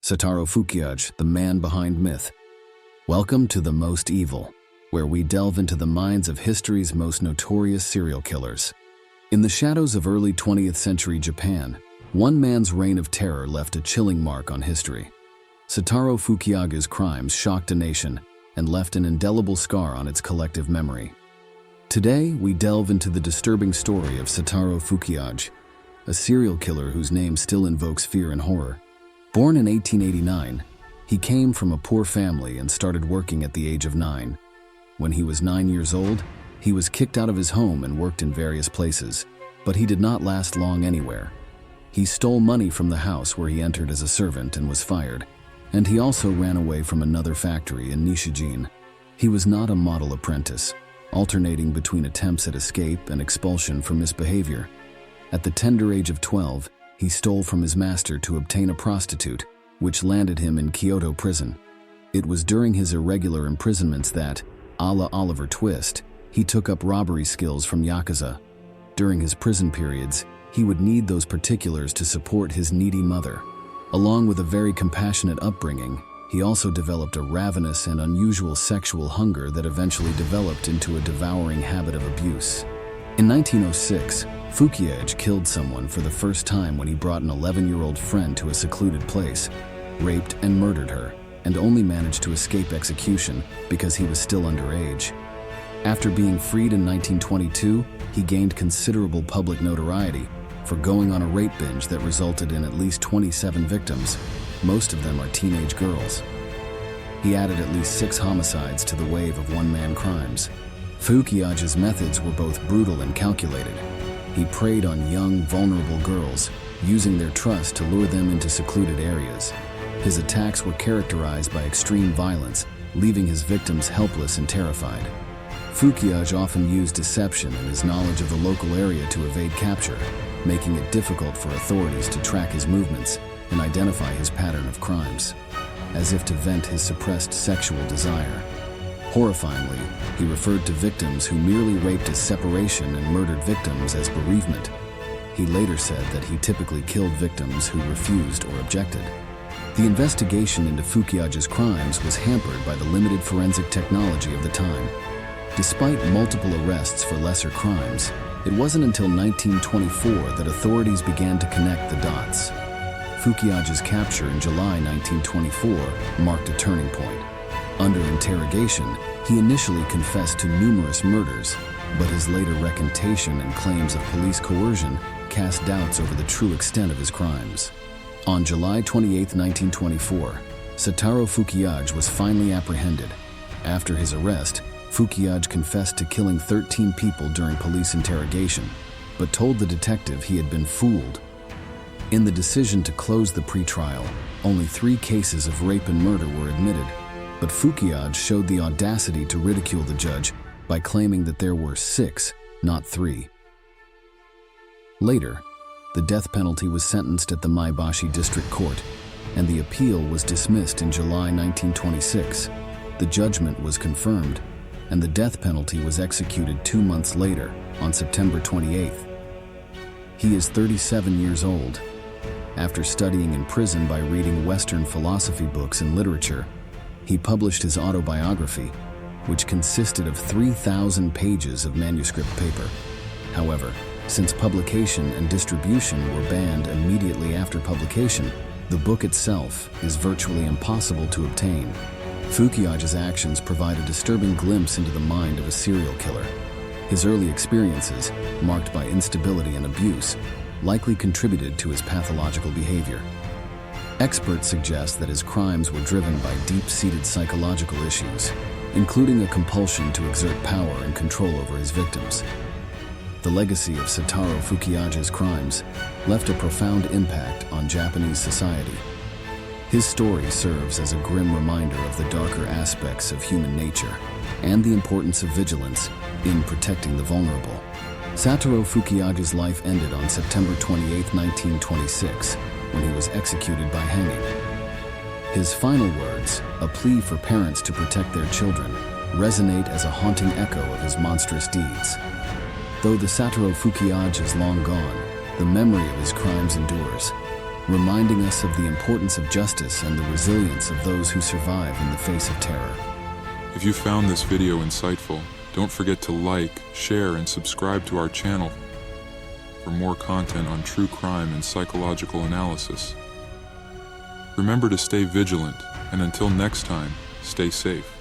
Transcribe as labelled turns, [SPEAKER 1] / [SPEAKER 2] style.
[SPEAKER 1] Satarō Fukiage, the man behind myth. Welcome to The Most Evil, where we delve into the minds of history's most notorious serial killers. In the shadows of early 20th century Japan, one man's reign of terror left a chilling mark on history. Satarō Fukiage's crimes shocked a nation and left an indelible scar on its collective memory. Today, we delve into the disturbing story of Satarō Fukiage, a serial killer whose name still invokes fear and horror. Born in 1889, he came from a poor family and started working at the age of 9. When he was 9 years old, he was kicked out of his home and worked in various places, but he did not last long anywhere. He stole money from the house where he entered as a servant and was fired, and he also ran away from another factory in Nishijin. He was not a model apprentice, alternating between attempts at escape and expulsion for misbehavior. At the tender age of 12, he stole from his master to obtain a prostitute, which landed him in Kyoto prison. It was during his irregular imprisonments that, a la Oliver Twist, he took up robbery skills from Yakuza. During his prison periods, he would need those particulars to support his needy mother. Along with a very compassionate upbringing, he also developed a ravenous and unusual sexual hunger that eventually developed into a devouring habit of abuse. In 1906, Fukiage killed someone for the first time when he brought an 11-year-old friend to a secluded place, raped and murdered her, and only managed to escape execution because he was still underage. After being freed in 1922, he gained considerable public notoriety for going on a rape binge that resulted in at least 27 victims. Most of them are teenage girls. He added at least 6 homicides to the wave of one-man crimes. Fukiage's methods were both brutal and calculated. He preyed on young, vulnerable girls, using their trust to lure them into secluded areas. His attacks were characterized by extreme violence, leaving his victims helpless and terrified. Fukiage often used deception and his knowledge of the local area to evade capture, making it difficult for authorities to track his movements and identify his pattern of crimes, as if to vent his suppressed sexual desire. Horrifyingly, he referred to victims who merely raped as separation and murdered victims as bereavement. He later said that he typically killed victims who refused or objected. The investigation into Fukiage's crimes was hampered by the limited forensic technology of the time. Despite multiple arrests for lesser crimes, it wasn't until 1924 that authorities began to connect the dots. Fukiage's capture in July 1924 marked a turning point. Under interrogation, he initially confessed to numerous murders, but his later recantation and claims of police coercion cast doubts over the true extent of his crimes. On July 28, 1924, Satarō Fukiage was finally apprehended. After his arrest, Fukiage confessed to killing 13 people during police interrogation, but told the detective he had been fooled. In the decision to close the pretrial, only 3 cases of rape and murder were admitted, but Fukiage showed the audacity to ridicule the judge by claiming that there were 6, not 3. Later, the death penalty was sentenced at the Maebashi District Court, and the appeal was dismissed in July 1926. The judgment was confirmed, and the death penalty was executed 2 months later, on September 28th. He is 37 years old. After studying in prison by reading Western philosophy books and literature, he published his autobiography, which consisted of 3,000 pages of manuscript paper. However, since publication and distribution were banned immediately after publication, the book itself is virtually impossible to obtain. Fukiage's actions provide a disturbing glimpse into the mind of a serial killer. His early experiences, marked by instability and abuse, likely contributed to his pathological behavior. Experts suggest that his crimes were driven by deep-seated psychological issues, including a compulsion to exert power and control over his victims. The legacy of Satarō Fukiage's crimes left a profound impact on Japanese society. His story serves as a grim reminder of the darker aspects of human nature and the importance of vigilance in protecting the vulnerable. Satarō Fukiage's life ended on September 28, 1926, when he was executed by hanging. His final words, a plea for parents to protect their children, resonate as a haunting echo of his monstrous deeds. Though the Satarō Fukiage is long gone, the memory of his crimes endures. reminding us of the importance of justice and the resilience of those who survive in the face of terror.
[SPEAKER 2] If you found this video insightful, don't forget to like, share, and subscribe to our channel for more content on true crime and psychological analysis. Remember to stay vigilant, and until next time, stay safe.